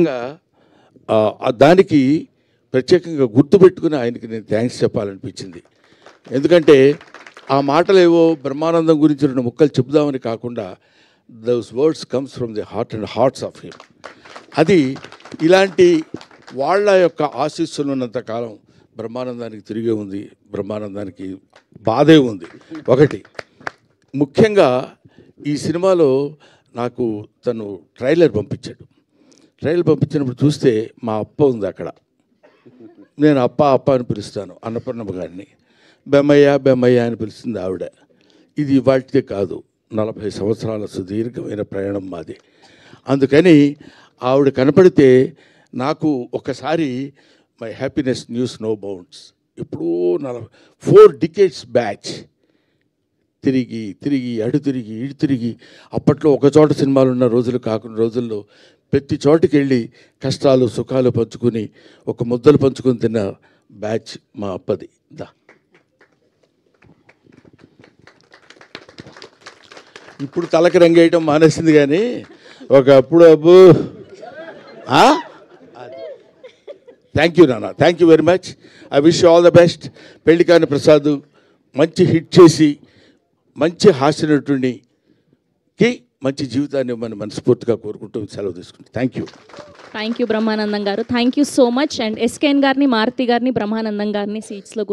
ఇంకా దానికి ప్రత్యేకంగా గుర్తుపెట్టుకుని ఆయనకి నేను థ్యాంక్స్ చెప్పాలనిపించింది. ఎందుకంటే ఆ మాటలేవో బ్రహ్మానందం గురించి 2 ముక్కలు చెప్దామని కాకుండా those words comes from the heart and hearts of him. అది ఇలాంటి వాళ్ళ యొక్క ఆశీస్సులు ఉన్నంత కాలం బ్రహ్మానందానికి తిరిగే ఉంది, బ్రహ్మానందానికి బాధే ఉంది. ఒకటి ముఖ్యంగా ఈ సినిమాలో నాకు తను ట్రైలర్ పంపించినప్పుడు చూస్తే మా అప్ప ఉంది అక్కడ. నేను అప్ప అని పిలుస్తాను అన్నపూర్ణమ్మ గారిని. బెమ్మయ్య అని పిలుస్తుంది ఆవిడ. ఇది ఇవాటిదే కాదు, 40 సంవత్సరాల సుదీర్ఘమైన ప్రయాణం మాది. అందుకని ఆవిడ కనపడితే నాకు ఒకసారి my happiness news no bounds. ఇప్పుడు 4 decades బ్యాచ్ తిరిగి అటు తిరిగి అప్పట్లో ఒక చోట సినిమాలు ఉన్న రోజులు కాకుండా రోజుల్లో ప్రతి చోటుకి వెళ్ళి కష్టాలు సుఖాలు పంచుకుని ఒక ముద్దలు పంచుకొని తిన్న బ్యాచ్ మా అప్పది. ఇప్పుడు తలకి రంగేయటం మానేసింది, కానీ ఒకప్పుడు అబ్బు. థ్యాంక్ యూ నాన్న, thank you very much. I wish you all the best. Pellikani Prasad మంచి హిట్ చేసి మంచి హాస్య నటుడికి మంచి జీవితాన్ని ఇవ్వమని మనస్ఫూర్తిగా కోరుకుంటూ సెలవు తీసుకుంటాం. థ్యాంక్ యూ బ్రహ్మానందం గారు. Thank you so much. And SKN గారిని, మారుతి గారిని, బ్రహ్మానందం గారిని సీట్స్లో